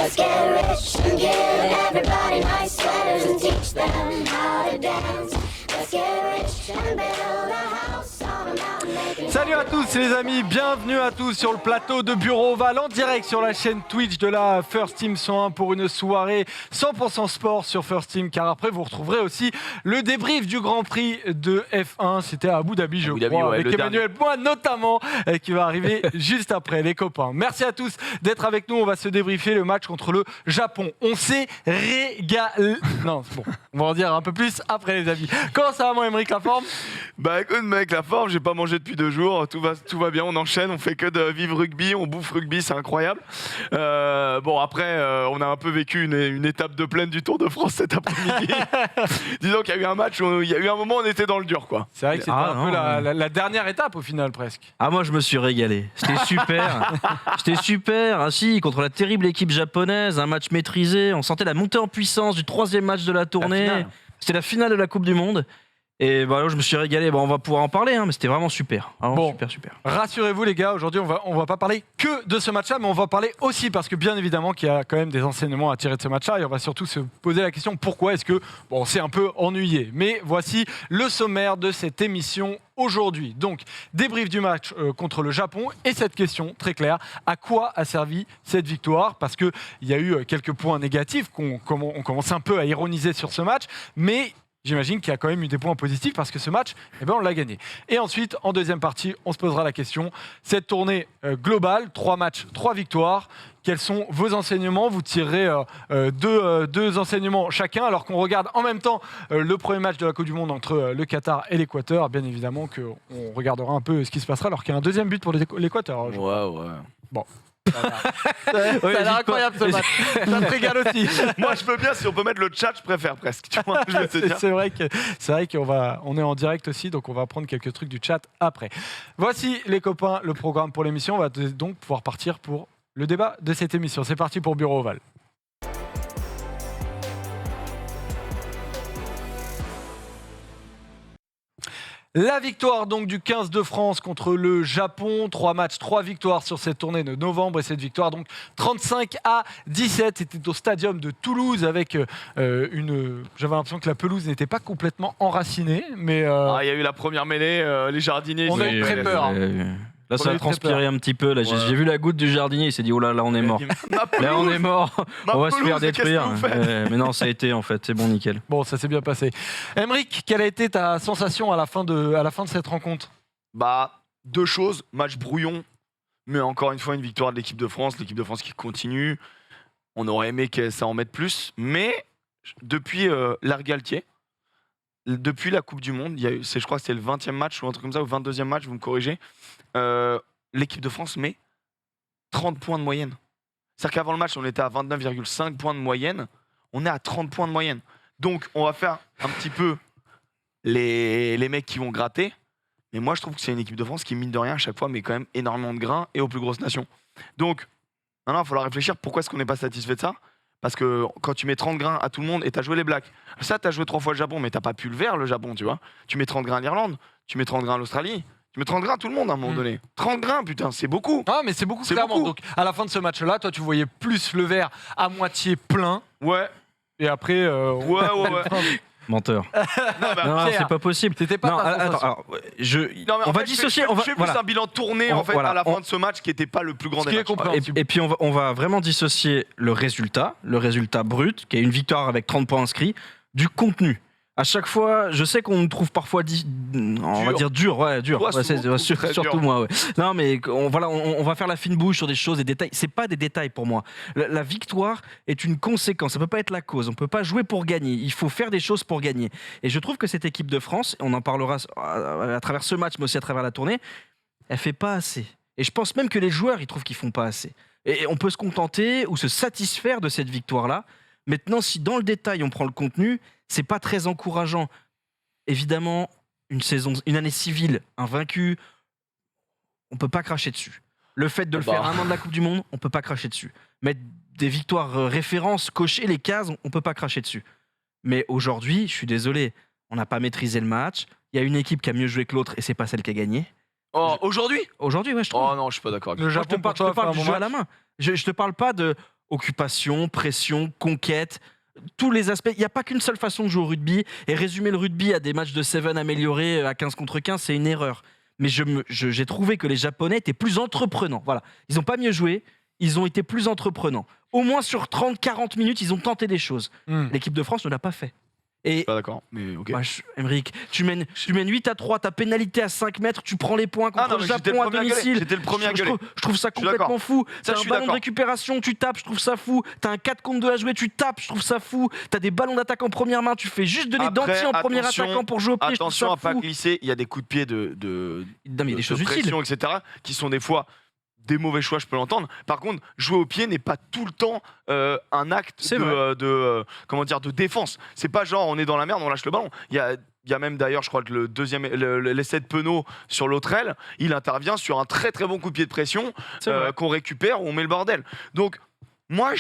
Let's get rich and give everybody nice sweaters and teach them how to dance. Let's get rich and build a house on a mountain making. Salut à tous les amis, bienvenue à tous sur le plateau de Bureau Oval en direct sur la chaîne Twitch de la First Team 101 pour une soirée 100% sport sur First Team, car après vous retrouverez aussi le débrief du Grand Prix de F1, c'était à Abu Dhabi je crois, avec Emmanuel Boin notamment qui va arriver juste après les copains. Merci à tous d'être avec nous, on va se débriefer le match contre le Japon. On s'est régalé. Non, c'est bon, on va en dire un peu plus après les amis. Comment ça va mon Emeric, la forme? Bah écoute mec, la forme, j'ai pas mangé depuis 2 jours, tout va bien, on enchaîne, on fait que de vivre rugby, on bouffe rugby, c'est incroyable. Bon après, on a un peu vécu une étape de plaine du Tour de France cet après-midi. Disons qu'il y a eu un match, il y a eu un moment où on était dans le dur quoi. C'est vrai que c'était un peu la dernière étape au final presque. Ah moi je me suis régalé, c'était super. C'était super, ah si, contre la terrible équipe japonaise, un match maîtrisé, on sentait la montée en puissance du 3e match de la tournée. C'était la finale de la Coupe du Monde. Et bah, je me suis régalé, on va pouvoir en parler, hein, mais c'était vraiment super. Bon, super. Rassurez-vous les gars, aujourd'hui on va pas parler que de ce match-là, mais on va parler aussi, parce que bien évidemment qu'il y a quand même des enseignements à tirer de ce match-là, et on va surtout se poser la question pourquoi est-ce que on s'est un peu ennuyé. Mais voici le sommaire de cette émission aujourd'hui. Donc, débrief du match contre le Japon, et cette question très claire, à quoi a servi cette victoire? Parce qu'il y a eu quelques points négatifs, on commence un peu à ironiser sur ce match, mais j'imagine qu'il y a quand même eu des points positifs parce que ce match, on l'a gagné. Et ensuite, en deuxième partie, on se posera la question, cette tournée globale, 3 matchs, 3 victoires, quels sont vos enseignements? Vous tirerez deux enseignements chacun, alors qu'on regarde en même temps le premier match de la Coupe du Monde entre le Qatar et l'Équateur. Bien évidemment qu'on regardera un peu ce qui se passera, alors qu'il y a un deuxième but pour l'Équateur. Ouais. Bon. Ça a l'air incroyable ce match. Ça te régale aussi. Moi je peux bien, si on peut mettre le chat, je préfère presque. Tu vois, je vais te dire. C'est vrai qu'on est en direct aussi, donc on va prendre quelques trucs du chat après. Voici les copains, le programme pour l'émission. On va donc pouvoir partir pour le débat de cette émission. C'est parti pour Bureau Oval. La victoire donc du 15 de France contre le Japon, 3 matchs, 3 victoires sur cette tournée de novembre, et cette victoire donc 35-17, c'était au stadium de Toulouse avec j'avais l'impression que la pelouse n'était pas complètement enracinée, mais il y a eu la première mêlée, les jardiniers. On a eu très peur. Là, ça a transpiré un petit peu. Là, j'ai vu la goutte du jardinier. Il s'est dit, oh là, on est mort. Là, on est mort. On va se faire détruire. Mais non, ça a été, en fait. C'est bon, nickel. Bon, ça s'est bien passé. Emeric, quelle a été ta sensation à la fin de cette rencontre? 2 choses. Match brouillon, mais encore une fois, une victoire de l'équipe de France. L'équipe de France qui continue. On aurait aimé que ça en mette plus. Mais depuis l'Argaltier, depuis la Coupe du Monde, je crois que c'était le 20e match ou un truc comme ça, ou 22e match, vous me corrigez, l'équipe de France met 30 points de moyenne. C'est-à-dire qu'avant le match, on était à 29,5 points de moyenne. On est à 30 points de moyenne. Donc, on va faire un petit peu les mecs qui vont gratter. Mais moi, je trouve que c'est une équipe de France qui, mine de rien, à chaque fois, met quand même énormément de grains et aux plus grosses nations. Donc, il va falloir réfléchir pourquoi est-ce qu'on n'est pas satisfait de ça. Parce que quand tu mets 30 grains à tout le monde et t'as joué les Blacks, ça t'as joué 3 fois le Japon, mais t'as pas pu le faire le Japon, tu vois. Tu mets 30 grains à l'Irlande, tu mets 30 grains à l'Australie, tu mets 30 grains à tout le monde à un moment donné. 30 grains, putain, c'est beaucoup. Ah, mais c'est beaucoup, clairement. Beaucoup. Donc, à la fin de ce match-là, toi, tu voyais plus le verre à moitié plein. Ouais. Et après. Ouais. Menteur. Non, c'est pas possible. C'était pas attends, on va dissocier. Je fais plus un bilan tourné à la fin de ce match qui n'était pas le plus grand des matchs. Et puis on va vraiment dissocier le résultat brut, qui est une victoire avec 30 points inscrits, du contenu. À chaque fois, je sais qu'on nous trouve parfois on va dire dur. Toi, surtout moi. Ouais. Non, mais on va faire la fine bouche sur des choses, des détails. C'est pas des détails pour moi. La victoire est une conséquence. Ça peut pas être la cause. On peut pas jouer pour gagner. Il faut faire des choses pour gagner. Et je trouve que cette équipe de France, on en parlera à travers ce match, mais aussi à travers la tournée, elle fait pas assez. Et je pense même que les joueurs, ils trouvent qu'ils font pas assez. Et on peut se contenter ou se satisfaire de cette victoire-là. Maintenant, si dans le détail, on prend le contenu, c'est pas très encourageant. Évidemment, une année civile, invaincu, on peut pas cracher dessus. Le fait de le faire un an de la Coupe du Monde, on peut pas cracher dessus. Mettre des victoires références, cocher les cases, on peut pas cracher dessus. Mais aujourd'hui, je suis désolé, on n'a pas maîtrisé le match. Il y a une équipe qui a mieux joué que l'autre et c'est pas celle qui a gagné. Aujourd'hui, ouais, je trouve. Oh non, je suis pas d'accord. Le Japon, je te parle du jeu à la main. Je te parle pas de occupation, pression, conquête, tous les aspects. Il n'y a pas qu'une seule façon de jouer au rugby. Et résumer le rugby à des matchs de 7 améliorés à 15 contre 15, c'est une erreur. Mais j'ai trouvé que les Japonais étaient plus entreprenants. Voilà. Ils n'ont pas mieux joué, ils ont été plus entreprenants. Au moins sur 30-40 minutes, ils ont tenté des choses. L'équipe de France ne l'a pas fait. Et Pas d'accord, mais ok. Emeric, tu mènes 8-3, ta pénalité à 5 mètres, tu prends les points contre non, le mais j'étais Japon à le premier à gueuler. domicile. J'étais le premier à gueuler. Je trouve ça Je suis complètement d'accord. fou. Ça, T'as je un suis ballon de d'accord. récupération, tu tapes, je trouve ça fou. T'as un 4 contre 2 à jouer, tu tapes, je trouve ça fou. T'as des ballons d'attaque en première main, tu fais juste donner Après, dentier en premier attention, attaquant pour jouer au pied, je trouve Attention ça à pas fou. glisser, il y a des coups de pied de Non, mais il y a des choses utiles. pression, etc., qui sont des fois des mauvais choix, je peux l'entendre. Par contre, jouer au pied n'est pas tout le temps un acte C'est vrai. de défense. C'est pas genre on est dans la merde, on lâche le ballon. Il y a même d'ailleurs, je crois que l'essai de Penaud sur l'autre aile, il intervient sur un très très bon coup de pied de pression C'est vrai. qu'on récupère où on met le bordel. Donc moi,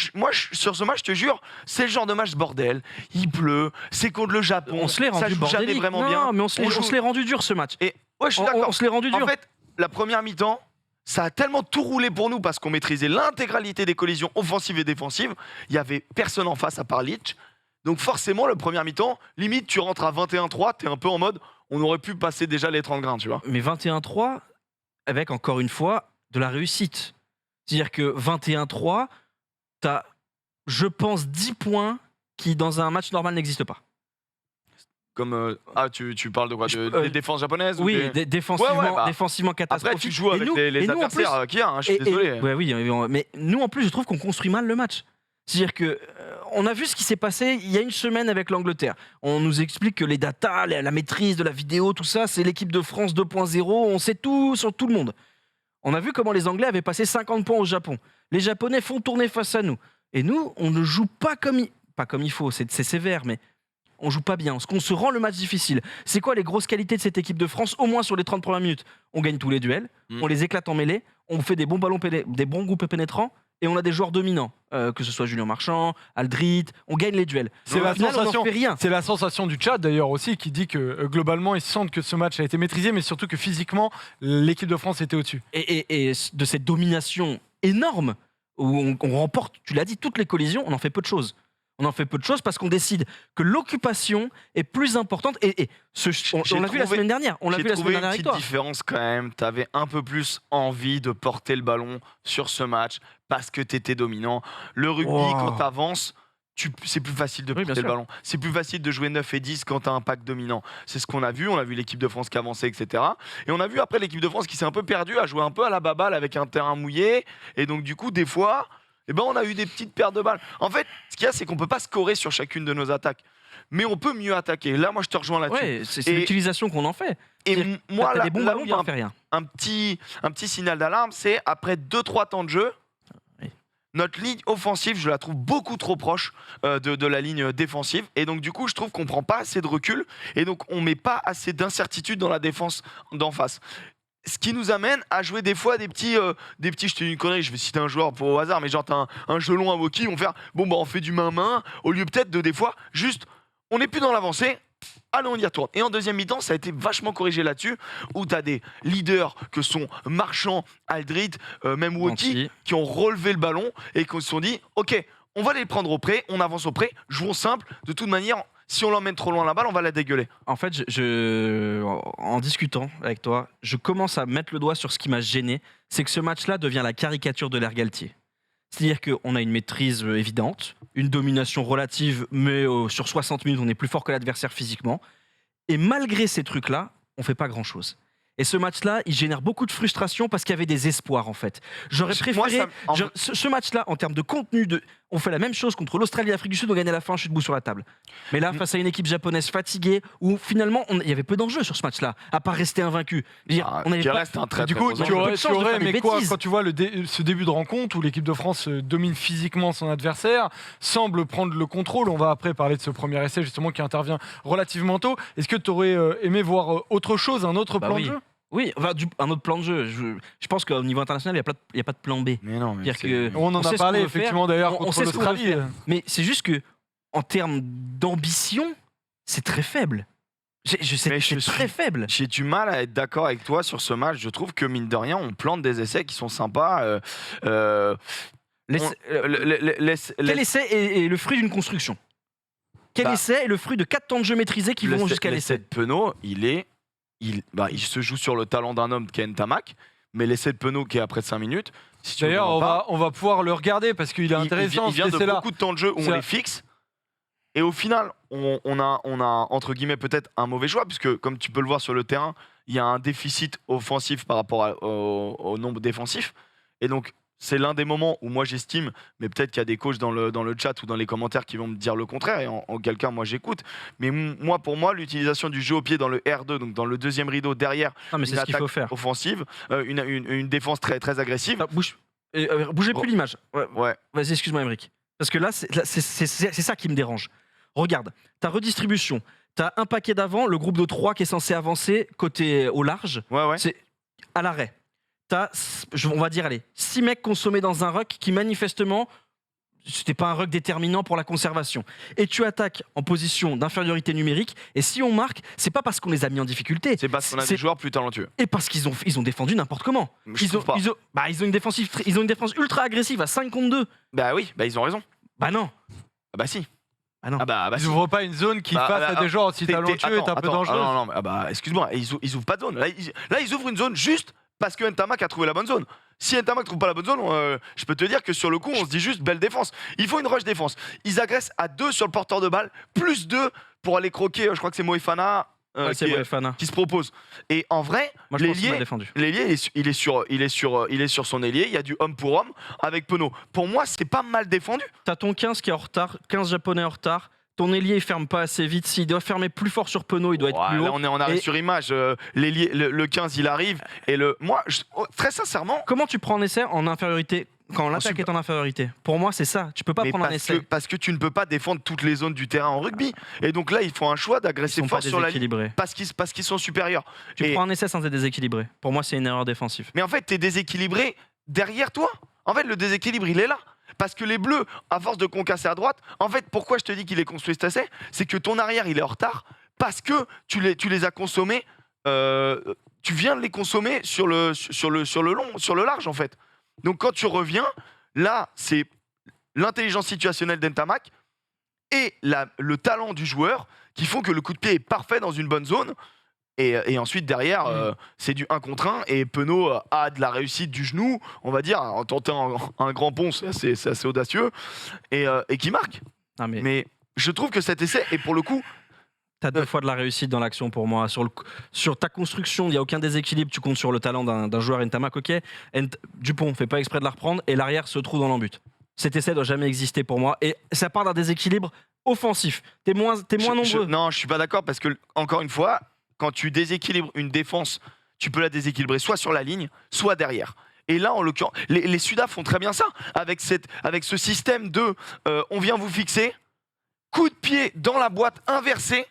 sur ce match, je te jure, c'est le genre de match bordel. Il pleut, c'est contre le Japon. On se l'est ça rendu joue jamais bordélique. vraiment Non, bien. mais on se l'est rendu dur ce match. Et ouais, je suis On d'accord. se l'est rendu dur. En fait, la première mi-temps, ça a tellement tout roulé pour nous parce qu'on maîtrisait l'intégralité des collisions offensives et défensives. Il y avait personne en face à part Leach. Donc forcément, le premier mi-temps, limite, tu rentres à 21-3, t'es un peu en mode, on aurait pu passer déjà les 30 grains, tu vois. Mais 21-3, avec encore une fois de la réussite. C'est-à-dire que 21-3, t'as, je pense, 10 points qui, dans un match normal, n'existent pas. Comme tu parles de quoi, des défenses japonaises ou Oui, des- défensivement, Ouais, bah, défensivement catastrophique. Après, tu joues avec Et nous- les et nous, en plus- adversaires qu'il y a, hein, je suis désolé. ouais, oui, mais nous, en plus, je trouve qu'on construit mal le match. C'est-à-dire que on a vu ce qui s'est passé il y a une semaine avec l'Angleterre. On nous explique que les datas, la maîtrise de la vidéo, tout ça, c'est l'équipe de France 2.0. On sait tout sur tout le monde. On a vu comment les Anglais avaient passé 50 points au Japon. Les Japonais font tourner face à nous. Et nous, on ne joue pas comme il faut. C'est sévère, mais on joue pas bien. Parce qu'on se rend le match difficile. C'est quoi les grosses qualités de cette équipe de France, au moins sur les 30 premières minutes? On gagne tous les duels, on les éclate en mêlée, on fait des bons ballons, des bons groupes pénétrants, et on a des joueurs dominants, que ce soit Julien Marchand, Aldrit, on gagne les duels. C'est Au la final, on sensation. n'en fait rien. C'est la sensation du Tchad d'ailleurs aussi qui dit que globalement ils sentent que ce match a été maîtrisé, mais surtout que physiquement l'équipe de France était au-dessus. Et de cette domination énorme, où on remporte, tu l'as dit, toutes les collisions, on en fait peu de choses. On en fait peu de choses parce qu'on décide que l'occupation est plus importante. On l'a vu la semaine dernière. On l'a J'ai vu la semaine trouvé une dernière avec petite toi. différence quand même. Tu avais un peu plus envie de porter le ballon sur ce match parce que tu étais dominant. Le rugby, Wow. quand tu avances, c'est plus facile de Oui, porter bien le sûr. ballon. C'est plus facile de jouer 9 et 10 quand tu as un pack dominant. C'est ce qu'on a vu. On a vu l'équipe de France qui avançait, etc. Et on a vu après l'équipe de France qui s'est un peu perdue, à jouer un peu à la baballe avec un terrain mouillé. Et donc, du coup, des fois, on a eu des petites pertes de balles. En fait, ce qu'il y a, c'est qu'on peut pas scorer sur chacune de nos attaques. Mais on peut mieux attaquer. Là, moi, je te rejoins là-dessus. Ouais, c'est Et- l'utilisation qu'on en fait. Et C'est-à-dire, moi, T'as là, des bons là où ballons, il y a t'en fais rien. un petit signal d'alarme, c'est après 2-3 temps de jeu, Oui. notre ligne offensive, je la trouve beaucoup trop proche de la ligne défensive. Et donc, du coup, je trouve qu'on prend pas assez de recul. Et donc, on met pas assez d'incertitude dans la défense d'en face. Ce qui nous amène à jouer des fois des petits, je te dis une connerie, je vais citer un joueur pour au hasard, mais genre t'as un gelon, un Woki, on fait du main-main, au lieu peut-être de des fois, juste, on n'est plus dans l'avancée, allez on y retourne. Et en deuxième mi-temps, ça a été vachement corrigé là-dessus, où t'as des leaders que sont Marchand, Aldrit, même Woki, Danti. qui ont relevé le ballon et qui se sont dit, ok, on va les prendre au pré, on avance au pré, jouons simple, de toute manière, si on l'emmène trop loin la balle, on va la dégueuler. En fait, en discutant avec toi, je commence à mettre le doigt sur ce qui m'a gêné. C'est que ce match-là devient la caricature de l'ère Galtier. C'est-à-dire qu'on a une maîtrise évidente, une domination relative, mais sur 60 minutes, on est plus fort que l'adversaire physiquement. Et malgré ces trucs-là, on fait pas grand-chose. Et ce match-là, il génère beaucoup de frustration parce qu'il y avait des espoirs, en fait. J'aurais préféré... ce match-là, en termes de contenu, on fait la même chose contre l'Australie et l'Afrique du Sud, on gagne à la fin, je suis debout sur la table. Mais là, face à une équipe japonaise fatiguée, où finalement, il y avait peu d'enjeux sur ce match-là, à part rester invaincu. Je veux dire, on n'avait qui pas... reste un très Du très coup, gros on a tu eu peu aurais, de tu chance de aurais faire des aimé quoi bêtises. quand tu vois ce début de rencontre où l'équipe de France domine physiquement son adversaire, semble prendre le contrôle. On va après parler de ce premier essai justement qui intervient relativement tôt. Est-ce que tu aurais aimé voir autre chose, un autre Bah plan oui. de jeu? Oui, enfin, un autre plan de jeu. Je pense qu'au niveau international, il n'y a pas de plan B. Mais non, mais C'est-à-dire que On en sait a ce parlé qu'on veut faire. effectivement d'ailleurs On contre sait ce qu'on veut l'Australie. faire. Mais c'est juste que, en termes d'ambition, c'est très faible. C'est très faible. j'ai du mal à être d'accord avec toi sur ce match. Je trouve que mine de rien, on plante des essais qui sont sympas. Quel essai est le fruit d'une construction? Quel Bah, essai est le fruit de 4 temps de jeu maîtrisés qui vont jusqu'à l'essai l'essai? de Penaud, il se joue sur le talent d'un homme qui est Ntamak, mais l'essai de Penaud qui est après 5 minutes. Si tu D'ailleurs, regardes pas, on va pouvoir le regarder parce qu'il est intéressant. il vient ce de essai-là. beaucoup de temps de jeu où C'est on un- les fixe. Et au final, on a entre guillemets peut-être un mauvais choix, puisque comme tu peux le voir sur le terrain, il y a un déficit offensif par rapport au nombre défensif. Et donc, c'est l'un des moments où moi j'estime, mais peut-être qu'il y a des coachs dans le chat ou dans les commentaires qui vont me dire le contraire, et en quelqu'un, moi j'écoute. Mais moi, pour moi, l'utilisation du jeu au pied dans le R2, donc dans le deuxième rideau derrière, Non, mais c'est une ce qu'il faut attaque faire. offensive, une défense très, très agressive. Ah, bougez Bon. plus l'image. Ouais, Ouais. vas-y, excuse-moi, Émeric. Parce que là, c'est ça qui me dérange. Regarde, ta redistribution. T'as un paquet d'avant, le groupe de 3 qui est censé avancer côté au large, Ouais. c'est à l'arrêt. T'as, on va dire, allez, 6 mecs consommés dans un ruck qui manifestement, c'était pas un ruck déterminant pour la conservation. Et tu attaques en position d'infériorité numérique, et si on marque, c'est pas parce qu'on les a mis en difficulté. C'est parce qu'on a C'est- des joueurs plus talentueux. Et parce qu'ils ont défendu n'importe comment. Je trouve pas. Ils ont une défense ultra agressive à 5 contre 2. Bah oui, bah ils ont raison. Bah non. Ah bah si. Ah non. Bah Ils si. n'ouvrent pas une zone qui Bah, face à des joueurs aussi talentueux est un peu dangereuse. Non, mais, bah, excuse-moi, ils ouvrent pas de zone. Là, ils ouvrent une zone juste parce que Ntamak a trouvé la bonne zone. Si Ntamak trouve pas la bonne zone, je peux te dire que sur le coup, on se dit juste belle défense. Il faut une rush défense. Ils agressent à 2 sur le porteur de balle, plus 2 pour aller croquer, je crois que c'est Moefana Ouais, c'est vrai, Fana. qui se propose. Et en vrai, Moi, je pense qu'il m'a l'ailier, défendu. il est sur son ailier, il y a du homme pour homme avec Penaud. Pour moi, c'est pas mal défendu. T'as ton 15 qui est en retard, 15 japonais en retard. Ton ailier il ferme pas assez vite. S'il doit fermer plus fort sur Penaud, il doit être Ouais, plus là, haut. on est en arrêt Et- sur image. Le 15, il arrive. Et très sincèrement, Comment tu prends un essai en infériorité quand l'attaque super. est en infériorité? Pour moi, c'est ça. Tu peux pas mais prendre un essai. parce que tu ne peux pas défendre toutes les zones du terrain en rugby. Et donc là, ils font un choix Ils d'agresser sont pas fort sur la ligne déséquilibrés. parce qu'ils sont supérieurs. Tu Et- prends un essai sans être déséquilibré. Pour moi, c'est une erreur défensive. Mais en fait, tu es déséquilibré derrière toi. En fait, le déséquilibre, il est là. Parce que les Bleus, à force de concasser à droite, en fait, pourquoi je te dis qu'il est construit cet essai, c'est que ton arrière, il est en retard parce que tu les as consommés. Tu viens de les consommer sur le long, sur le large, en fait. Donc quand tu reviens, là, c'est l'intelligence situationnelle d'Ntamak et le talent du joueur qui font que le coup de pied est parfait dans une bonne zone. Et ensuite, derrière, c'est du 1 contre 1. Et Penaud a de la réussite du genou, on va dire, en tentant un grand pont, c'est assez audacieux, et qui marque. Ah, mais Mais je trouve que cet essai est pour le coup. t'as 2 fois de la réussite dans l'action pour moi. Sur ta construction, il n'y a aucun déséquilibre. Tu comptes sur le talent d'un joueur Ntamak, ok. Dupont fait pas exprès de la reprendre et l'arrière se trouve dans l'embut. Cet essai doit jamais exister pour moi. Et ça part d'un déséquilibre offensif. T'es moins nombreux. Non, je suis pas d'accord parce que, encore une fois, quand tu déséquilibres une défense, tu peux la déséquilibrer soit sur la ligne, soit derrière. Et là, en l'occurrence, les Sudaf font très bien ça, avec ce système de on vient vous fixer, coup de pied dans la boîte inversée,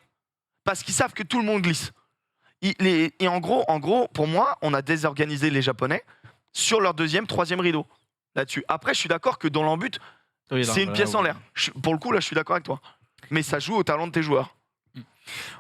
parce qu'ils savent que tout le monde glisse. Et en gros, pour moi, on a désorganisé les Japonais sur leur deuxième, troisième rideau. Là-dessus. Après, je suis d'accord que dans l'embut, Oui, non, c'est une voilà, pièce en oui. l'air. Pour le coup, là, je suis d'accord avec toi. Mais ça joue au talent de tes joueurs.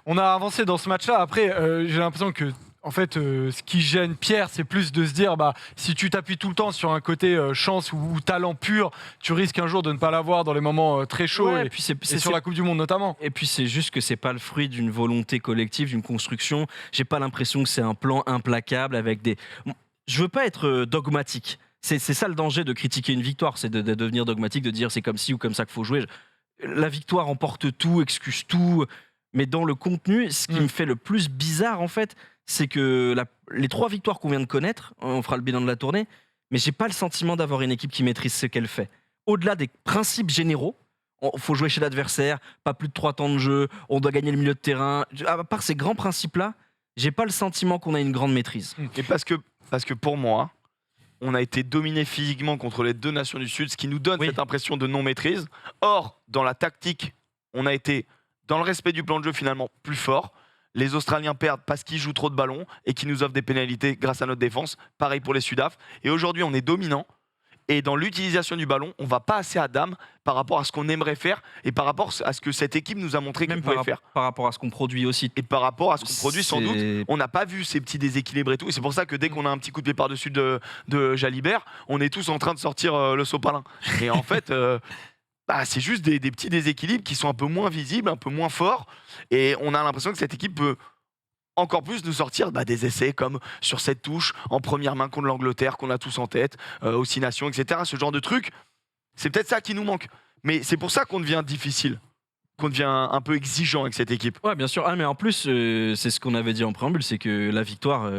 On a avancé dans ce match-là. Après, j'ai l'impression que, en fait, ce qui gêne Pierre, c'est plus de se dire, bah, si tu t'appuies tout le temps sur un côté chance ou talent pur, tu risques un jour de ne pas l'avoir dans les moments très chauds Ouais, et, et puis c'est et sur la Coupe du Monde notamment. Et puis c'est juste que c'est pas le fruit d'une volonté collective, d'une construction. J'ai pas l'impression que c'est un plan implacable avec des. Je veux pas être dogmatique. C'est ça le danger de critiquer une victoire, c'est de devenir dogmatique, de dire c'est comme ci ou comme ça qu'il faut jouer. La victoire emporte tout, excuse tout. Mais dans le contenu, ce qui me fait le plus bizarre en fait, c'est que les 3 victoires qu'on vient de connaître, on fera le bilan de la tournée, mais j'ai pas le sentiment d'avoir une équipe qui maîtrise ce qu'elle fait. Au-delà des principes généraux, il faut jouer chez l'adversaire, pas plus de 3 temps de jeu, on doit gagner le milieu de terrain. À part ces grands principes-là, j'ai pas le sentiment qu'on a une grande maîtrise. Et parce que pour moi, on a été dominé physiquement contre les 2 nations du Sud, ce qui nous donne Oui. cette impression de non-maîtrise. Or, dans la tactique, on a été, dans le respect du plan de jeu, finalement plus fort. Les Australiens perdent parce qu'ils jouent trop de ballons et qu'ils nous offrent des pénalités grâce à notre défense. Pareil pour les Sudaf. Et aujourd'hui, on est dominant. Et dans l'utilisation du ballon, on va pas assez à dame par rapport à ce qu'on aimerait faire et par rapport à ce que cette équipe nous a montré qu'elle Même pouvait faire. par rapport à ce qu'on produit aussi. Et par rapport à ce qu'on produit, sans doute, C'est- on n'a pas vu ces petits déséquilibres et tout. Et c'est pour ça que dès qu'on a un petit coup de pied par-dessus de Jalibert, on est tous en train de sortir le sopalin. Et en fait, c'est juste des petits déséquilibres qui sont un peu moins visibles, un peu moins forts. Et on a l'impression que cette équipe peut encore plus nous sortir des essais comme sur cette touche en première main contre l'Angleterre qu'on a tous en tête, Oscillation, etc. Ce genre de truc, c'est peut-être ça qui nous manque. Mais c'est pour ça qu'on devient difficile, qu'on devient un peu exigeant avec cette équipe. Ouais, bien sûr. Ah, mais en plus, c'est ce qu'on avait dit en préambule, c'est que la victoire,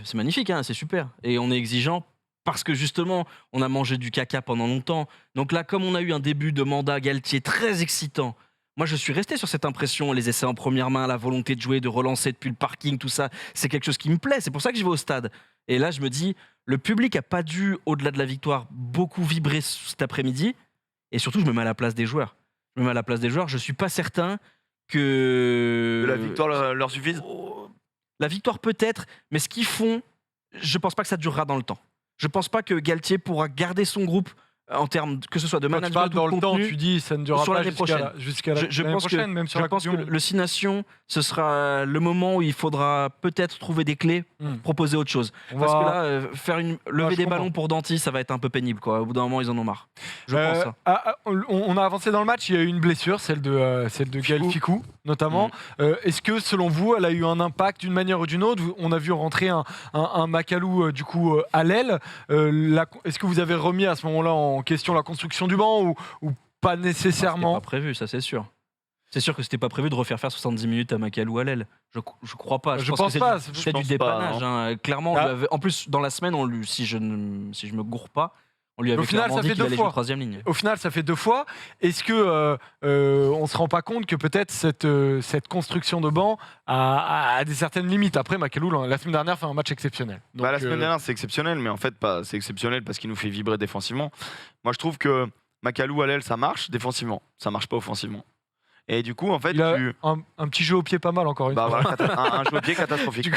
c'est magnifique, hein, c'est super. Et on est exigeant parce que justement, on a mangé du caca pendant longtemps. Donc là, comme on a eu un début de mandat Galtier très excitant, moi je suis resté sur cette impression, les essais en première main, la volonté de jouer, de relancer depuis le parking, tout ça, c'est quelque chose qui me plaît. C'est pour ça que je vais au stade. Et là, je me dis, le public a pas dû, au-delà de la victoire, beaucoup vibrer cet après-midi. Et surtout, je me mets à la place des joueurs. Je suis pas certain que Que la victoire leur suffise. La victoire peut-être, mais ce qu'ils font, je pense pas que ça durera dans le temps. Je pense pas que Galtier pourra garder son groupe en termes que ce soit de Quand tu management parles ou de dans le temps, contenu. tu dis ça ne durera sur pas l'année prochaine. jusqu'à Je l'année pense prochaine, même sur je la pense Coupe que du Monde. le 6 Nations, ce sera le moment où il faudra peut-être trouver des clés, proposer autre chose. On Parce va- que là, lever je des comprends. ballons pour Danty, ça va être un peu pénible, quoi. Au bout d'un moment, ils en ont marre. Je pense ça. On a avancé dans le match, il y a eu une blessure, celle de Gaël Fickou notamment. Est-ce que selon vous, elle a eu un impact d'une manière ou d'une autre? On a vu rentrer un Macalou du coup à l'aile. Est-ce que vous avez remis à ce moment-là en question la construction du banc ou pas C'était nécessairement? pas prévu, ça c'est sûr. C'est sûr que c'était pas prévu de refaire faire 70 minutes à Macalou à l'aile. Je crois pas. Je pense que pense c'est pas. du- Je C'est du pense pas, dépannage. hein. Clairement, on lui Ah. avait- en plus, dans la semaine, si je me gourre pas, on lui avait Au final, clairement ça dit fait qu'il 2 allait fois. jouer troisième ligne. Au final, ça fait 2 fois. Est-ce que on se rend pas compte que peut-être cette construction de banc a des certaines limites? Après, Macalou, la semaine dernière, fait un match exceptionnel. Donc, La semaine dernière, c'est exceptionnel, mais en fait, pas. C'est exceptionnel parce qu'il nous fait vibrer défensivement. Moi, je trouve que Macalou à l'aile, ça marche défensivement. Ça marche pas offensivement. Et du coup, en fait, il a un petit jeu au pied pas mal, encore une fois. voilà, un jeu au pied catastrophique.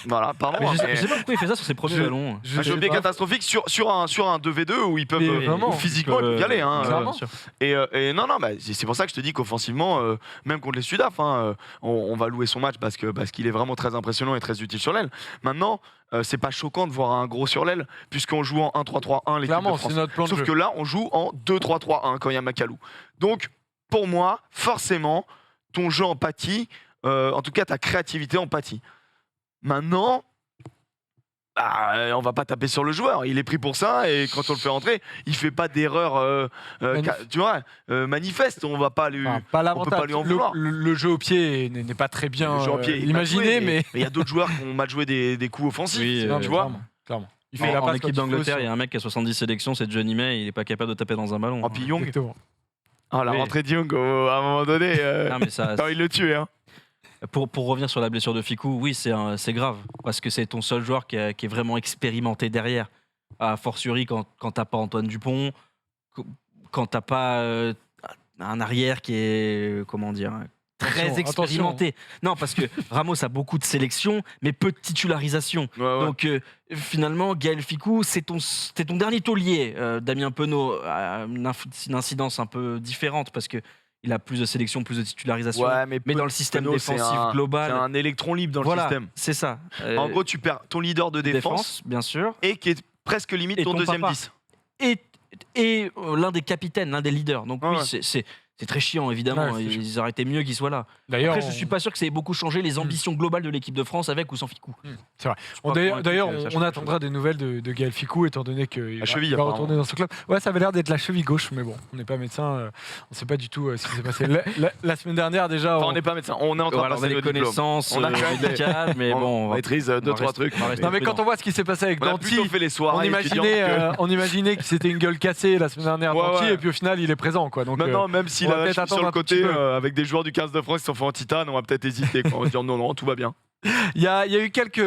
Voilà, pardon. Mais je mais- sais pas pourquoi il fait ça sur ses premiers Je- ballons. Je un jeu au sais pied pas. catastrophique sur un 2v2 où ils peuvent Mais vraiment, physiquement ils peuvent y aller. Hein, clairement. bien sûr. Et non, c'est pour ça que je te dis qu'offensivement, même contre les Sudaf, on va louer son match parce qu'il est vraiment très impressionnant et très utile sur l'aile. Maintenant, c'est pas choquant de voir un gros sur l'aile, puisqu'on joue en 1-3-3-1 l'équipe de Clairement, France. c'est notre plan de Sauf jeu. que là, on joue en 2-3-3-1 quand il y a Macalou. Donc, pour moi, forcément, ton jeu en pâtit, en tout cas ta créativité en pâtit. Maintenant, on va pas taper sur le joueur. Il est pris pour ça et quand on le fait rentrer, il fait pas d'erreur, tu vois, manifeste. On va pas lui. Enfin, pas on peut l'avantage. pas lui en vouloir. Le jeu au pied n'est pas très bien Le jeu en pied, il est mal imaginé, joué, mais il y a d'autres joueurs qui ont mal joué des coups offensifs. Oui, Non, tu mais vois. clairement. Il En, fait la en passe équipe quand il faut d'Angleterre, il y sur- a un mec qui a 70 sélections, c'est Johnny May, il est pas capable de taper dans un ballon. En Young. Exactement. La Oui. rentrée de Young, à un moment donné, Non, mais ça, il le tue. Hein. Pour revenir sur la blessure de Fickou, oui, c'est grave. Parce que c'est ton seul joueur qui est vraiment expérimenté derrière. A fortiori quand t'as pas Antoine Dupont, quand t'as pas un arrière qui est, comment dire, très Attention, expérimenté. Non, parce que Ramos a beaucoup de sélections, mais peu de titularisation. Ouais, ouais. Donc finalement, Gaël Fickou, c'était ton dernier taulier. Damien Penaud a une incidence un peu différente parce que il a plus de sélections, plus de titularisation. Ouais, Mais dans le système Penaud, c'est défensif c'est global, un électron libre dans voilà, le système. c'est ça. En gros, tu perds ton leader de défense, bien sûr. et qui est presque limite Et ton ton deuxième papa. 10. Et l'un des capitaines, l'un des leaders. Donc Ouais, oui, ouais. c'est très chiant, évidemment. Ouais, c'est Ils auraient été mieux qu'il soit là. D'ailleurs, Après, je suis pas sûr que ça ait beaucoup changé les ambitions globales de l'équipe de France avec ou sans Fickou. C'est vrai. Je suis Bon, pas D'ailleurs, convaincu d'ailleurs, que ça on change attendra des nouvelles de Gaël Fickou, étant donné qu'il La cheville, va apparemment. retourner dans ce club. Ouais, ça avait l'air d'être la cheville gauche, mais bon, on n'est pas médecin, on ne sait pas du tout ce qui s'est passé. La semaine dernière, déjà, Enfin, on n'est pas médecin, on est en train Voilà, de on a passer des le diplôme. connaissances On a quand même des- médicales, mais bon, on maîtrise on deux va trois rester- trucs. on va rester Non, mais prudent. quand on voit ce qui s'est passé avec On a Danty, plutôt fait les soirées. on imaginait que c'était une gueule cassée la semaine dernière, Ouais, Danty, ouais. et puis au final, il est présent. Quoi. Donc, Maintenant, même s'il on va a peut-être la cheville sur attendre le un tout côté, petit peu. avec des joueurs du 15 de France qui se sont fait en titane, on va peut-être hésiter. On va se dire non, tout va bien. il y a eu quelques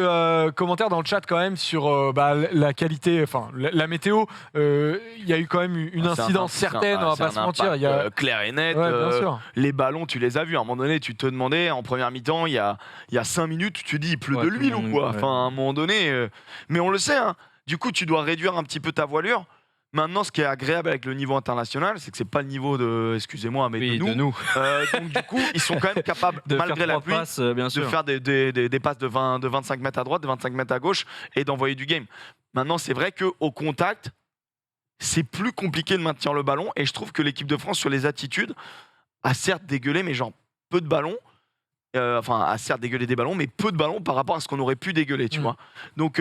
commentaires dans le chat quand même sur la qualité, enfin la météo. Il y a eu quand même une incidence certaine, on va pas se mentir. Il y a... clair et net. Ouais, bien sûr. Les ballons, tu les as vus. À un moment donné, tu te demandais, en première mi-temps, il y a 5 minutes, tu te dis, il pleut Ouais, de tout le l'huile ou monde- quoi ouais. Enfin, à un moment donné. Mais on le sait, hein. Du coup, tu dois réduire un petit peu ta voilure. Maintenant, ce qui est agréable avec le niveau international, c'est que c'est pas le niveau de, excusez-moi, mais Oui, de nous. Donc du coup, ils sont quand même capables, de malgré faire la 3 pluie, passes, bien de sûr. faire des passes de 25 mètres à droite, de 25 mètres à gauche et d'envoyer du game. Maintenant, c'est vrai qu'au contact, c'est plus compliqué de maintenir le ballon et je trouve que l'équipe de France, sur les attitudes, a certes dégueulé, mais genre peu de ballons. A certes dégueulé des ballons, mais peu de ballons par rapport à ce qu'on aurait pu dégueuler, tu vois. Donc,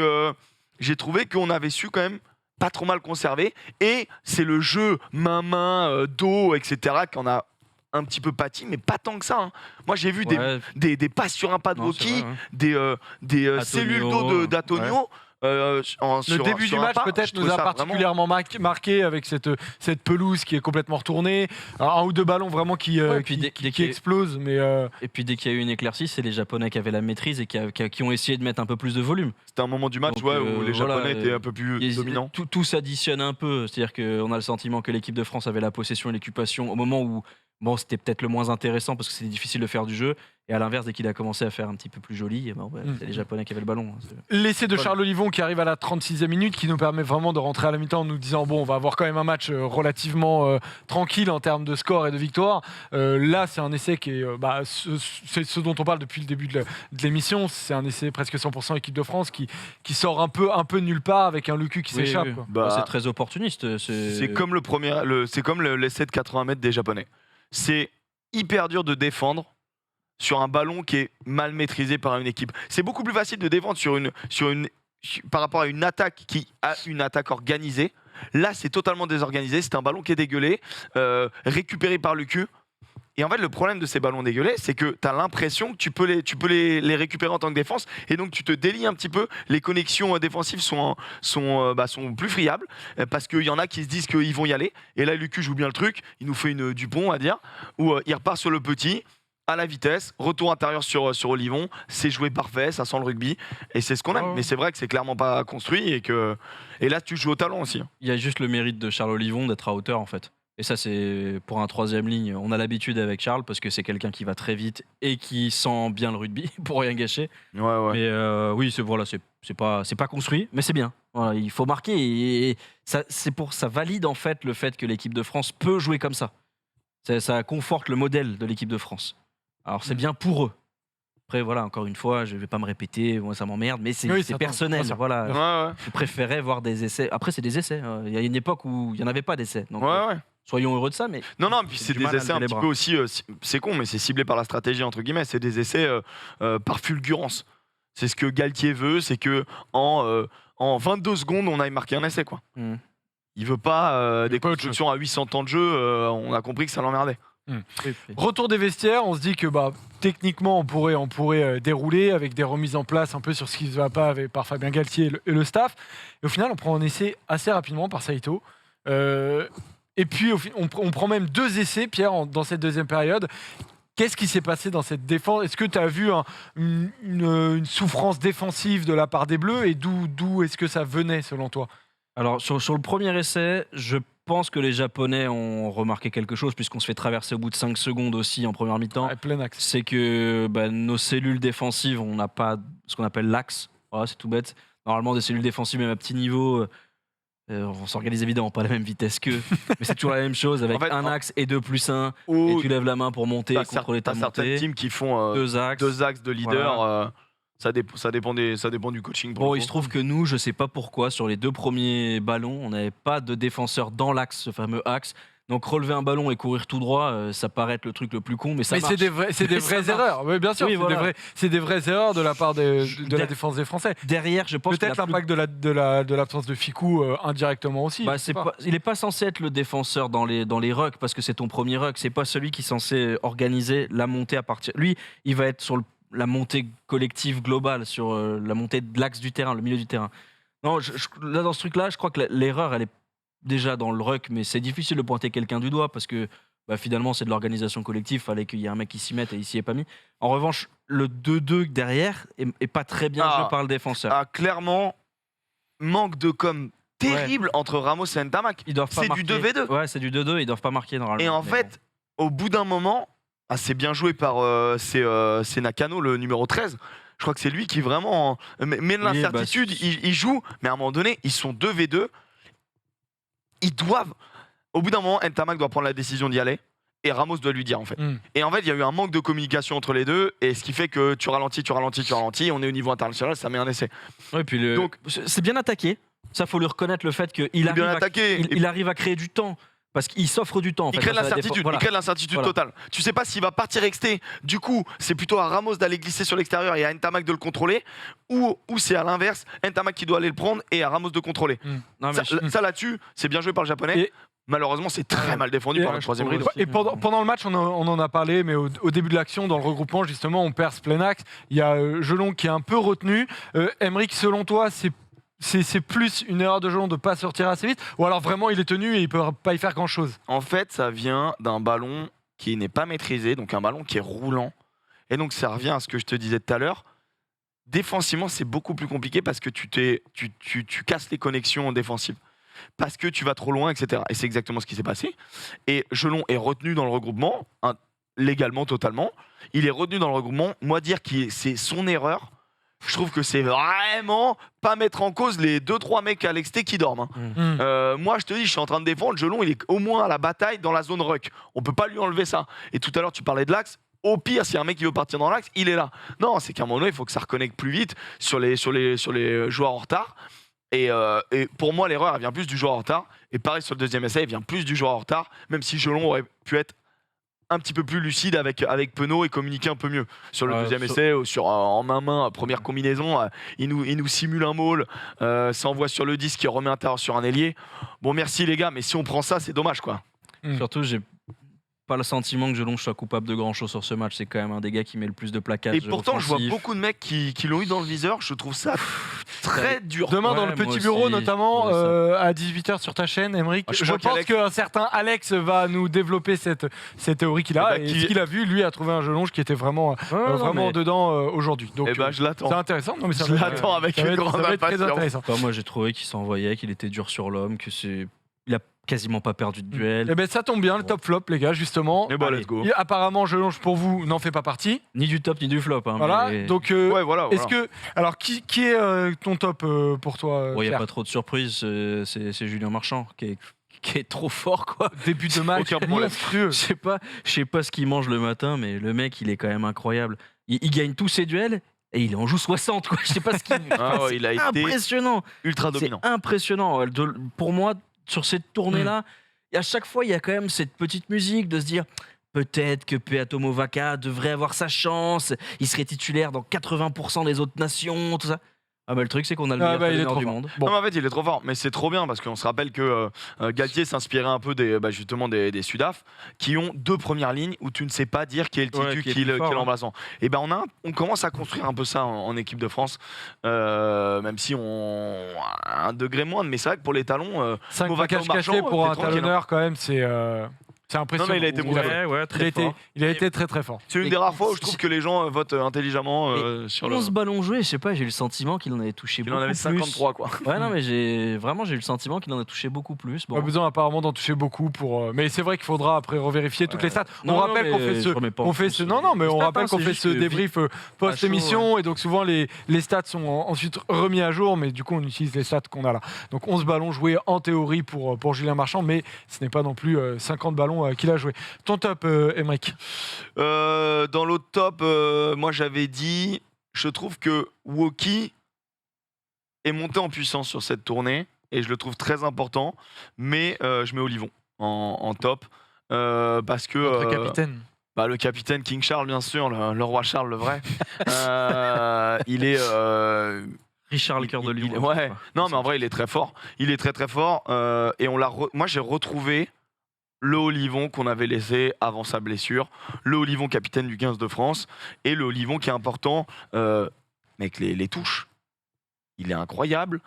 j'ai trouvé qu'on avait su quand même pas trop mal conserver. Et c'est le jeu main-main, dos, etc. qu'on a un petit peu pâti, mais pas tant que ça. Hein. Moi, j'ai vu Ouais, des passes sur un pas de non, c'est Woki, vrai, ouais. des Antonio, cellules d'eau d'Antonio. Le début du match peut-être nous a particulièrement marqué avec cette pelouse qui est complètement retournée, un ou deux ballons vraiment qui explosent. Mais Et puis dès qu'il y a eu une éclaircie, c'est les Japonais qui avaient la maîtrise et qui ont essayé de mettre un peu plus de volume. C'était un moment du match Donc, où les Japonais étaient un peu plus dominants. Tout s'additionne un peu, c'est-à-dire qu'on a le sentiment que l'équipe de France avait la possession et l'occupation au moment où c'était peut-être le moins intéressant parce que c'était difficile de faire du jeu. Et à l'inverse, dès qu'il a commencé à faire un petit peu plus joli, c'est les Japonais qui avaient le ballon. L'essai de Charles Olivon qui arrive à la 36e minute, qui nous permet vraiment de rentrer à la mi-temps en nous disant bon, on va avoir quand même un match relativement tranquille en termes de score et de victoire. Là, c'est un essai qui est, c'est ce dont on parle depuis le début de l'émission. C'est un essai presque 100% équipe de France qui sort un peu de nulle part avec un Lucu qui s'échappe. Oui. Quoi. C'est très opportuniste. C'est comme l'essai de 80 mètres des Japonais. C'est hyper dur de défendre sur un ballon qui est mal maîtrisé par une équipe. C'est beaucoup plus facile de défendre par rapport à une attaque qui a une attaque organisée. Là, c'est totalement désorganisé. C'est un ballon qui est dégueulé, récupéré par Lucu. Et en fait, le problème de ces ballons dégueulés, c'est que tu as l'impression que tu peux les récupérer en tant que défense. Et donc, tu te délies un petit peu. Les connexions défensives sont plus friables. Parce qu'il y en a qui se disent qu'ils vont y aller. Et là, Lucu joue bien le truc. Il nous fait une Dupont, on va dire. Où il repart sur le petit, à la vitesse. Retour intérieur sur Olivon. C'est joué parfait. Ça sent le rugby. Et c'est ce qu'on aime. Mais c'est vrai que c'est clairement pas construit. Et là, tu joues au talent aussi. Il y a juste le mérite de Charles Olivon d'être à hauteur, en fait. Et ça, c'est pour un troisième ligne. On a l'habitude avec Charles parce que c'est quelqu'un qui va très vite et qui sent bien le rugby, pour rien gâcher. Ouais. Mais oui, c'est pas construit, mais c'est bien. Voilà, il faut marquer et ça valide en fait le fait que l'équipe de France peut jouer comme ça. Ça conforte le modèle de l'équipe de France. Alors c'est bien pour eux. Après voilà, encore une fois, je vais pas me répéter, moi ça m'emmerde, mais c'est personnel. Voilà. Ouais. Je préférais voir des essais. Après c'est des essais. Il y a une époque où il y en avait pas d'essais. Donc, Ouais. soyons heureux de ça, mais Non, puis c'est des essais un petit peu aussi. C'est con, mais c'est ciblé par la stratégie, entre guillemets. C'est des essais par fulgurance. C'est ce que Galtier veut, c'est que en 22 secondes, on aille marquer un essai, quoi. Il veut pas des constructions à 800 temps de jeu. On a compris que ça l'emmerdait. Retour des vestiaires, on se dit que techniquement on pourrait dérouler avec des remises en place un peu sur ce qui ne va pas par Fabien Galtier et le staff. Et au final, on prend un essai assez rapidement par Saito. Et puis on prend même 2 essais, Pierre, dans cette deuxième période. Qu'est-ce qui s'est passé dans cette défense ? Est-ce que tu as vu une souffrance défensive de la part des Bleus et d'où est-ce que ça venait selon toi ? Alors sur le premier essai, je pense que les Japonais ont remarqué quelque chose puisqu'on se fait traverser au bout de 5 secondes aussi en première mi-temps. Plein axe. C'est que nos cellules défensives, on n'a pas ce qu'on appelle l'axe. Voilà, c'est tout bête. Normalement, des cellules défensives même à petit niveau, on s'organise évidemment pas à la même vitesse qu'eux, mais c'est toujours la même chose avec un axe et 2+1 et tu lèves la main pour monter et contrôler ta montée. Certaines teams qui font 2 axes de leader. Voilà. Ça dépend du coaching. Bon, il se trouve que nous, je sais pas pourquoi, sur les 2 premiers ballons, on n'avait pas de défenseur dans l'axe, ce fameux axe. Donc relever un ballon et courir tout droit, ça paraît être le truc le plus con, mais ça marche. C'est des vraies erreurs. Oui, bien sûr, c'est des vraies erreurs de la part de la défense des Français. Derrière, je pense peut-être l'impact de l'absence de Ficou indirectement aussi. Il n'est pas censé être le défenseur dans les rucks parce que c'est ton premier ruck. C'est pas celui qui est censé organiser la montée à partir. Lui, il va être sur la montée collective globale, sur la montée de l'axe du terrain, le milieu du terrain. Non, là dans ce truc-là, je crois que l'erreur, elle est déjà dans le ruck, mais c'est difficile de pointer quelqu'un du doigt parce que finalement c'est de l'organisation collective, fallait qu'il y ait un mec qui s'y mette et il s'y est pas mis. En revanche, le 2-2 derrière est pas très bien joué par le défenseur. Clairement, manque de com terrible entre Ramos et Ntamak. C'est du 2v2. Ouais, c'est du 2-2, ils doivent pas marquer normalement. Et en fait, au bout d'un moment, c'est bien joué par c'est Nakano, le numéro 13. Je crois que c'est lui qui vraiment met de l'incertitude. Il joue, mais à un moment donné, ils sont 2v2. ils doivent. Au bout d'un moment, Ntamak doit prendre la décision d'y aller. Et Ramos doit lui dire en fait. Et en fait, il y a eu un manque de communication entre les deux, et ce qui fait que tu ralentis, on est au niveau international, ça met un essai. Ouais, puis Donc- c'est bien attaqué. Ça, faut lui reconnaître le fait qu'il Il est arrive, bien attaqué. il arrive à créer du temps. Parce qu'il s'offre du temps. En Il fait, crée de dans sa l'incertitude, défense. Voilà. il crée de l'incertitude Voilà. totale. Tu sais pas s'il va partir exté. Du coup, c'est plutôt à Ramos d'aller glisser sur l'extérieur et à Ntamak de le contrôler, ou c'est à l'inverse, Ntamak qui doit aller le prendre et à Ramos de contrôler. Non, mais Ça là-dessus, c'est bien joué par le japonais. Et- Malheureusement, c'est très mal défendu Et- par le troisième rideau. Et pendant le match, on en a parlé, mais au début de l'action, dans le regroupement, justement, on perd Splenax. Il y a Gelon qui est un peu retenu. Emeric, selon toi, c'est plus une erreur de Gelon de ne pas sortir assez vite, ou alors vraiment il est tenu et il ne peut pas y faire grand-chose? En fait, ça vient d'un ballon qui n'est pas maîtrisé, donc un ballon qui est roulant. Et donc, ça revient à ce que je te disais tout à l'heure. Défensivement, c'est beaucoup plus compliqué parce que tu casses les connexions défensives. Parce que tu vas trop loin, etc. Et c'est exactement ce qui s'est passé. Et Gelon est retenu dans le regroupement, légalement, totalement. Il est retenu dans le regroupement. Moi, dire que c'est son erreur, je trouve que c'est vraiment pas mettre en cause les 2-3 mecs à l'exté qui dorment. Moi, je te dis, je suis en train de défendre. Gelon, il est au moins à la bataille dans la zone ruck. On peut pas lui enlever ça. Et tout à l'heure, tu parlais de l'axe. Au pire, s'il y a un mec qui veut partir dans l'axe, il est là. Non, c'est qu'à un moment donné, il faut que ça reconnecte plus vite sur les joueurs en retard. Et pour moi, l'erreur, elle vient plus du joueur en retard. Et pareil, sur le deuxième essai, elle vient plus du joueur en retard, même si Gelon aurait pu être un petit peu plus lucide avec Penaud et communiquer un peu mieux. Sur le deuxième essai, en main-main, première combinaison, il nous simule un maul, s'envoie sur le disque, qui remet un terre sur un ailier. Bon, merci les gars, mais si on prend ça, c'est dommage, quoi. Surtout, j'ai pas le sentiment que Gelon soit coupable de grand chose sur ce match. C'est quand même un des gars qui met le plus de plaquages. Et pourtant, je vois offensifs. beaucoup de mecs qui l'ont eu dans le viseur. Je trouve ça très dur. Demain, Ouais, dans le moi petit aussi, bureau, notamment, je vois à 18h sur ta chaîne, Emeric, Ah, je je crois pense qu'Alex- qu'un certain Alex va nous développer cette théorie qu'il a. bah, Et qui- ce qu'il a vu, lui, a trouvé un Gelonge qui était vraiment, mais- dedans aujourd'hui. Donc, Eh ben, je l'attends. c'est intéressant. Non, mais ça Je va- l'attends avec ça va une être- ça grande va être très impatience. intéressant. Enfin, moi, j'ai trouvé qu'il s'envoyait, qu'il était dur sur l'homme, il a quasiment pas perdu de duel. Eh ben, ça tombe bien, le top flop, les gars, justement. Et bah, Allez. let's go. Apparemment, Gelonge, pour vous, n'en fait pas partie. Ni du top ni du flop. Hein, Voilà. mais- Donc, Ouais, voilà. est-ce que. Alors, qui est ton top pour toi, Bon, il n'y a Claire pas trop de surprises. C'est Julien Marchand qui est trop fort, quoi. Début de match Aucun problème. monstrueux. Je sais pas ce qu'il mange le matin, mais le mec, il est quand même incroyable. Il gagne tous ses duels et il en joue 60, quoi. Je sais pas ce qu'il. Ah ouais, c'est il a été impressionnant. ultra C'est dominant. impressionnant. Pour moi, sur cette tournée-là, et à chaque fois, il y a quand même cette petite musique de se dire peut-être que Peato Movaca devrait avoir sa chance, il serait titulaire dans 80% des autres nations, tout ça. Ah bah le truc, c'est qu'on a le Ah meilleur bah, il est talonneur trop du fort. monde. Bon. Non, mais en fait, il est trop fort. Mais c'est trop bien parce qu'on se rappelle que Galtier s'inspirait un peu justement des Sudaf qui ont 2 premières lignes où tu ne sais pas dire qui est le Ouais, titu, qui est qui est plus le fort, remplaçant. Et ben on commence à construire un peu ça en équipe de France, même si on a un degré moindre. Mais c'est vrai que pour les talons, 5 Movaca plaquages au Marchand, cachés pour t'es un tranquille, talonneur, quand même, c'est impressionnant. Non, mais il a été bon. Il a été très très fort. c'est une Et- des rares fois où je trouve que les gens votent intelligemment sur le. 11 ballons joués, je sais pas, j'ai eu le sentiment qu'il en avait touché Il beaucoup en avait plus. 53 quoi. Ouais, non, mais j'ai eu le sentiment qu'il en a touché beaucoup plus. Bon. Pas besoin apparemment d'en toucher beaucoup pour. Mais c'est vrai qu'il faudra après revérifier toutes les stats. Non, on non, rappelle mais qu'on fait je remets pas en on fait cause ce. les Non, non, mais on stats, rappelle hein, qu'on c'est fait juste ce que débrief post émission et donc souvent les stats sont ensuite remis à jour, mais du coup on utilise les stats qu'on a là. Donc 11 ballons joués en théorie pour Julien Marchand, mais ce n'est pas non plus 50 ballons qu'il a joué. Ton top, Emeric. Dans l'autre top, moi j'avais dit, je trouve que Woki est monté en puissance sur cette tournée et je le trouve très important, mais je mets Olivon en top parce que Notre capitaine. le capitaine King Charles bien sûr, le roi Charles le vrai, il est Richard le cœur de Lion. ouais. Non mais en vrai il est très fort, il est très très fort et moi j'ai retrouvé le Olivon qu'on avait laissé avant sa blessure, le Olivon capitaine du 15 de France, et le Olivon qui est important, avec les touches. Il est incroyable.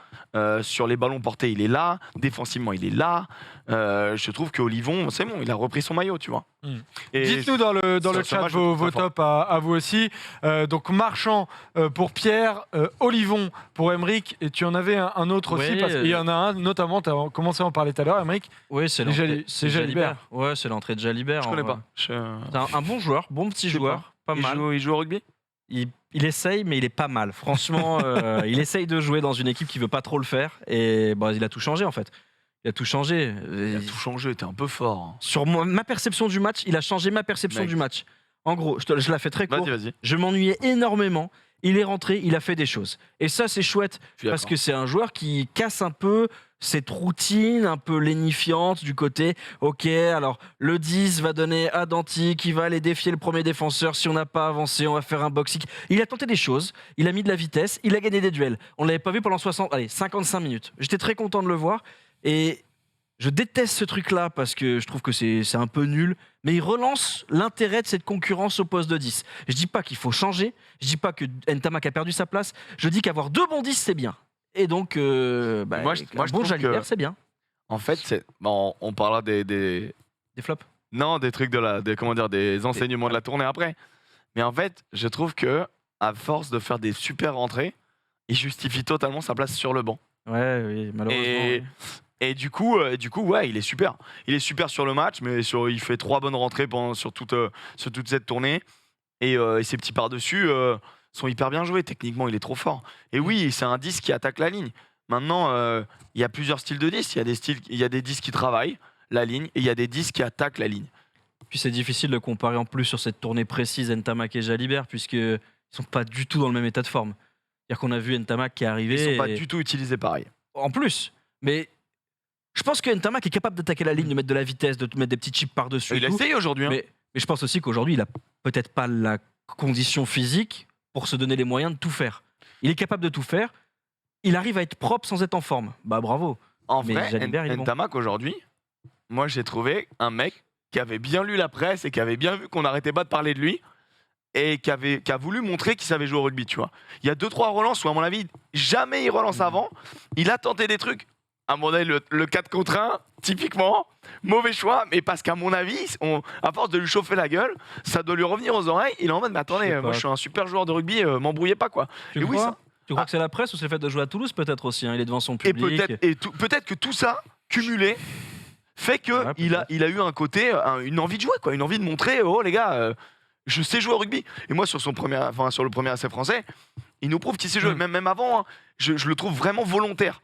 Sur les ballons portés, il est là. Défensivement, il est là. Je trouve que Olivon, c'est bon, il a repris son maillot, tu vois. Et Dites-nous dans le sur chat match, je le vos trouve très tops à vous aussi. Donc Marchand pour Pierre, Olivon pour Emeric, et tu en avais un autre aussi, Ouais, parce qu'il y en a un, notamment, tu as commencé à en parler tout à l'heure, Emeric. Oui, c'est C'est l'entrée c'est c'est Jalibert. Ouais, c'est l'entrée de Jalibert. je connais en vrai. pas. C'est un bon joueur, bon petit Je sais joueur, pas mal. Il joue au rugby. Il essaye, mais il est pas mal. Franchement, il essaye de jouer dans une équipe qui veut pas trop le faire. Et bon, il a tout changé en fait. Il a tout changé. Il a tout changé, t'es un peu fort. Hein. Sur ma perception du match, il a changé ma perception Mec. du match. En gros, je la fais très court. Vas-y. Je m'ennuyais énormément. Il est rentré, il a fait des choses. Et ça, c'est chouette Je suis parce d'accord. que c'est un joueur qui casse un peu cette routine un peu lénifiante du côté ok, alors le 10 va donner à Danti qui va aller défier le premier défenseur. Si on n'a pas avancé, on va faire un boxing. Il a tenté des choses, il a mis de la vitesse, il a gagné des duels. On ne l'avait pas vu pendant 55 minutes. J'étais très content de le voir et je déteste ce truc-là parce que je trouve que c'est un peu nul, mais il relance l'intérêt de cette concurrence au poste de 10. Je dis pas qu'il faut changer, je dis pas que Ntamak a perdu sa place, je dis qu'avoir 2 bons 10, c'est bien. Et donc, Moi, je un bon trouve Jalibert, que- c'est bien. En fait, on parlera des Des flops. Non, des trucs des enseignements de la tournée après. Mais en fait, je trouve que à force de faire des super rentrées, il justifie totalement sa place sur le banc. Ouais, oui, malheureusement. Et, oui. et du coup, ouais, il est super. Il est super sur le match, mais il fait 3 bonnes rentrées sur toute cette tournée. Et ses petits par-dessus sont hyper bien joués. Techniquement, il est trop fort. Et oui, c'est un 10 qui attaque la ligne. Maintenant, il y a plusieurs styles de 10. Il y a des 10 qui travaillent la ligne et il y a des 10 qui attaquent la ligne. Puis c'est difficile de comparer en plus sur cette tournée précise Ntamak et Jalibert, puisqu'ils sont pas du tout dans le même état de forme. C'est-à-dire qu'on a vu Ntamak qui est arrivé. Ils sont pas et- du tout utilisés pareil. En plus, mais je pense que Ntamak est capable d'attaquer la ligne, de mettre de la vitesse, de te mettre des petits chips par-dessus. Il et a tout. essayé aujourd'hui. Hein. Mais je pense aussi qu'aujourd'hui, il a peut-être pas la condition physique pour se donner les moyens de tout faire. Il est capable de tout faire. Il arrive à être propre sans être en forme. Bah bravo. En mais vrai, Jalibert, il est bon. Ntamak aujourd'hui, moi j'ai trouvé un mec qui avait bien lu la presse et qui avait bien vu qu'on n'arrêtait pas de parler de lui et qui a voulu montrer qu'il savait jouer au rugby, tu vois. Il y a 2-3 relances où à mon avis, jamais il relance avant. Il a tenté des trucs. À mon avis, le 4 contre 1, typiquement, mauvais choix, mais parce qu'à mon avis, à force de lui chauffer la gueule, ça doit lui revenir aux oreilles. Il est en mode, mais Je attendez, sais moi pas. je suis un super joueur de rugby, m'embrouillez pas quoi. Tu Et oui, crois ça- Tu crois que c'est la presse ou c'est le fait de jouer à Toulouse peut-être aussi, hein. Il est devant son Et public. peut-être que tout ça cumulé fait que Ouais, il a peut-être. eu un côté, une envie de jouer quoi, une envie de montrer oh les gars, je sais jouer au rugby. Et moi sur le premier essai français, il nous prouve qu'il sait jouer. Même avant, hein, je le trouve vraiment volontaire.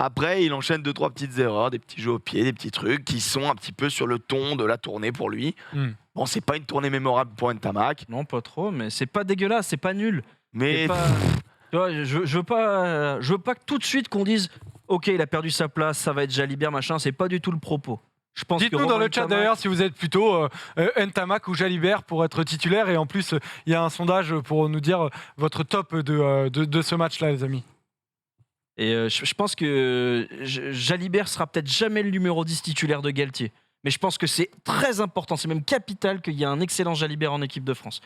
Après, il enchaîne 2-3 petites erreurs, des petits jeux au pied, des petits trucs qui sont un petit peu sur le ton de la tournée pour lui. Mm. Bon, c'est pas une tournée mémorable pour Ntamak, Non, pas trop, mais c'est pas dégueulasse, c'est pas nul. mais C'est pas- Tu vois, je veux pas que tout de suite qu'on dise ok, il a perdu sa place, ça va être Jalibert, machin. C'est pas du tout le propos. Je pense Dites-nous que dans Romain le chat Ntamak- d'ailleurs si vous êtes plutôt Ntamak ou Jalibert pour être titulaire. Et en plus, il y a un sondage pour nous dire votre top de ce match-là, les amis. Et je pense que Jalibert sera peut-être jamais le numéro 10 titulaire de Galtier. Mais je pense que c'est très important, c'est même capital qu'il y ait un excellent Jalibert en équipe de France.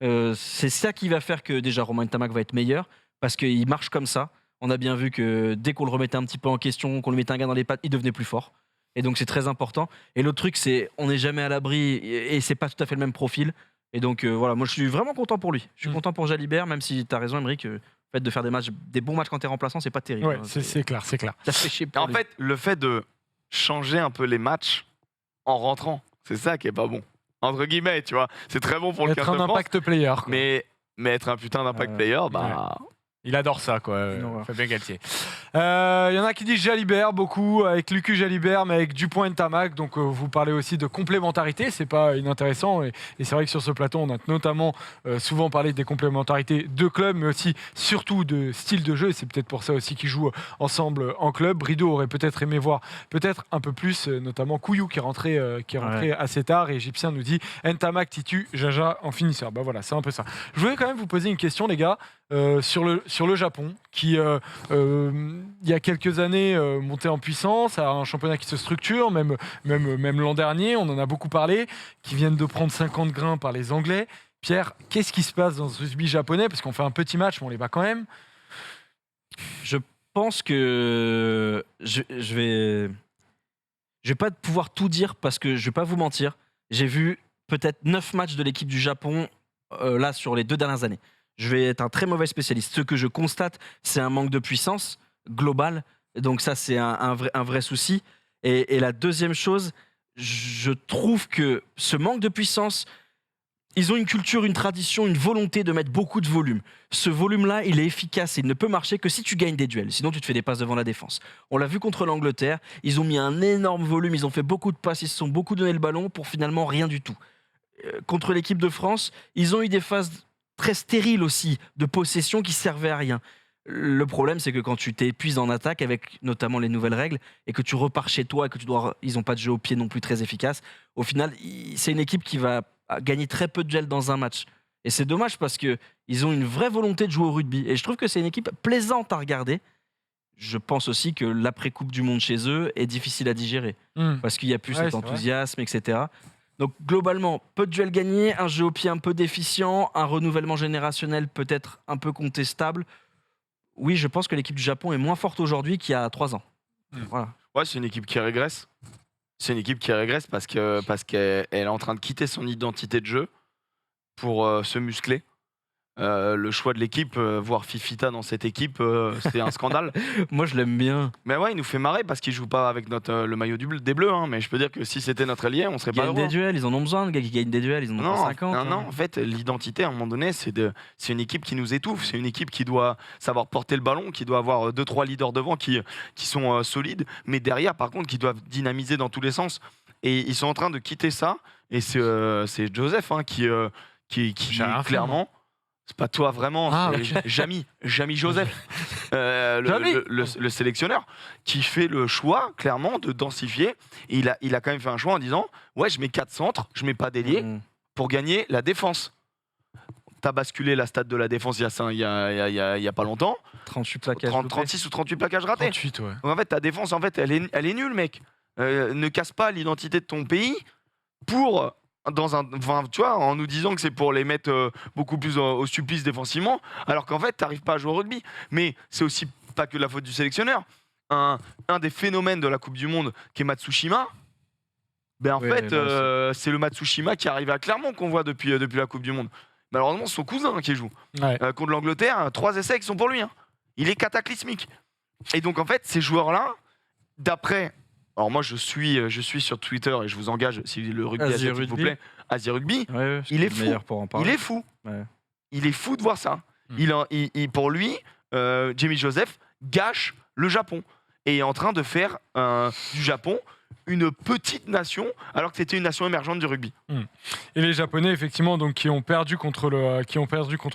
C'est ça qui va faire que déjà Romain Ntamak va être meilleur, parce qu'il marche comme ça. On a bien vu que dès qu'on le remettait un petit peu en question, qu'on lui mettait un gars dans les pattes, il devenait plus fort. Et donc c'est très important. Et l'autre truc, c'est on n'est jamais à l'abri et c'est pas tout à fait le même profil. Et donc voilà, moi je suis vraiment content pour lui. Je suis content pour Jalibert, même si tu as raison, Émeric, le fait de faire des bons matchs quand t'es remplaçant, c'est pas terrible. Ouais, hein. c'est clair, c'est clair. Ça fait chier pour en lui. fait, le fait de changer un peu les matchs en rentrant, c'est ça qui est pas bon. Entre guillemets, tu vois, c'est très bon pour le Être 15 de un France, impact player. quoi. mais être un putain d'impact player, bah. Il adore ça, quoi, Une horreur. Fabien Galtier. Il y en a qui disent Jalibert beaucoup, avec Lucu Jalibert, mais avec Dupont Ntamak. Donc vous parlez aussi de complémentarité, c'est pas inintéressant. Et c'est vrai que sur ce plateau, on a notamment souvent parlé des complémentarités de club, mais aussi surtout de style de jeu. Et c'est peut-être pour ça aussi qu'ils jouent ensemble en club. Brideau aurait peut-être aimé voir peut-être un peu plus, notamment Couillou qui est rentré assez tard. Et Égyptien nous dit Ntamak, Titu, Jaja en finisseur. Bah voilà, c'est un peu ça. Je voulais quand même vous poser une question, les gars. Sur le Japon, qui il y a quelques années montait en puissance, a un championnat qui se structure, même l'an dernier, on en a beaucoup parlé, qui viennent de prendre 50 grains par les Anglais. Pierre, qu'est-ce qui se passe dans ce rugby japonais? Parce qu'on fait un petit match, mais on les bat quand même. Je pense que je vais pas pouvoir tout dire parce que je vais pas vous mentir. J'ai vu peut-être 9 matchs de l'équipe du Japon là sur les 2 dernières années. Je vais être un très mauvais spécialiste. Ce que je constate, c'est un manque de puissance globale. Donc ça, c'est un vrai souci. Et la deuxième chose, je trouve que ce manque de puissance, Ils ont une culture, une tradition, une volonté de mettre beaucoup de volume. Ce volume-là, il est efficace et il ne peut marcher que si tu gagnes des duels. Sinon, tu te fais des passes devant la défense. On l'a vu contre l'Angleterre. Ils ont mis un énorme volume, ils ont fait beaucoup de passes, ils se sont beaucoup donné le ballon pour finalement rien du tout. Contre l'équipe de France, ils ont eu des phases très stériles aussi, de possession qui servaient à rien. Le problème, c'est que quand tu t'épuises en attaque, avec notamment les nouvelles règles, et que tu repars chez toi, et que ils n'ont pas de jeu au pied non plus très efficace, au final, c'est une équipe qui va gagner très peu de duels dans un match. Et c'est dommage parce qu'ils ont une vraie volonté de jouer au rugby. Et je trouve que c'est une équipe plaisante à regarder. Je pense aussi que l'après-Coupe du Monde chez eux est difficile à digérer. Parce qu'il n'y a plus cet c'est enthousiasme, etc. Donc globalement, peu de duels gagnés, un jeu au pied un peu déficient, un renouvellement générationnel peut-être un peu contestable. Oui, je pense que l'équipe du Japon est moins forte aujourd'hui qu'il y a 3 ans. Voilà. Ouais, c'est une équipe qui régresse. C'est une équipe qui régresse parce qu'elle est en train de quitter son identité de jeu pour se muscler. Le choix de l'équipe, voir Fifita dans cette équipe, c'est un scandale. Moi, je l'aime bien. Mais ouais, il nous fait marrer parce qu'il joue pas avec le maillot des Bleus. Hein, mais je peux dire que si c'était notre allié, on serait Ils pas gagnent heureux. des duels, ils en ont besoin, les gars qui gagnent des duels, ils en ont Non, pas 50. non, en fait, l'identité, à un moment donné, c'est une équipe qui nous étouffe. C'est une équipe qui doit savoir porter le ballon, qui doit avoir 2-3 leaders devant qui sont solides, mais derrière, par contre, qui doivent dynamiser dans tous les sens. Et ils sont en train de quitter ça. Et c'est Joseph hein, qui J'ai rien fait, clairement. C'est pas toi vraiment, Ah, c'est Jamy Joseph, Jamy. le sélectionneur, qui fait le choix clairement de densifier. Et il a quand même fait un choix en disant ouais, je mets 4 centres, je mets pas d'ailier pour gagner la défense. T'as basculé la stade de la défense il y a pas longtemps. 38 plaquages. 36 ou 38 plaquages ratés. 38, ouais. Donc en fait, ta défense, elle est nulle, mec. Ne casse pas l'identité de ton pays pour tu vois, en nous disant que c'est pour les mettre beaucoup plus au supplice défensivement, alors qu'en fait, t'arrives pas à jouer au rugby. Mais c'est aussi pas que la faute du sélectionneur. Un des phénomènes de la Coupe du Monde, qui est Matsushima, ben en Oui, fait, là, c'est le Matsushima qui arrive à Clermont qu'on voit depuis la Coupe du Monde. Malheureusement, c'est son cousin qui joue. Ouais. Contre l'Angleterre, 3 essais qui sont pour lui. Hein. Il est cataclysmique. Et donc, en fait, ces joueurs-là, d'après. Alors, moi, je suis sur Twitter et je vous engage, si le rugby Asie asiatique vous Rugby. plaît, Asie Rugby, Ouais, il est le fou. meilleur pour en il parler. est fou. Ouais. Il est fou de voir ça. Pour lui, Jamie Joseph gâche le Japon et est en train de faire du Japon une petite nation alors que c'était une nation émergente du rugby. Et les Japonais, effectivement, donc, qui ont perdu contre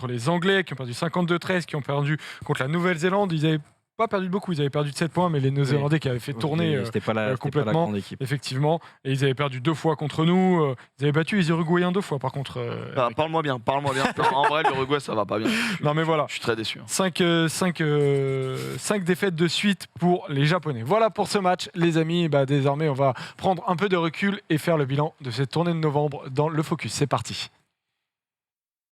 les Anglais, qui ont perdu 52-13, qui ont perdu contre la Nouvelle-Zélande. Ils n'avaient pas perdu beaucoup, ils avaient perdu de 7 points, mais les Néo-Zélandais qui avaient fait tourner C'était pas la complètement, grande équipe. effectivement. Et ils avaient perdu 2 fois contre nous. Ils avaient battu les Uruguayens 2 fois, par contre. Parle-moi bien. Non, en vrai, l'Uruguay, ça va pas bien. Non, mais voilà. Je suis très déçu. 5 défaites de suite pour les Japonais. Voilà pour ce match, les amis. Bah, désormais, on va prendre un peu de recul et faire le bilan de cette tournée de novembre dans le Focus. C'est parti.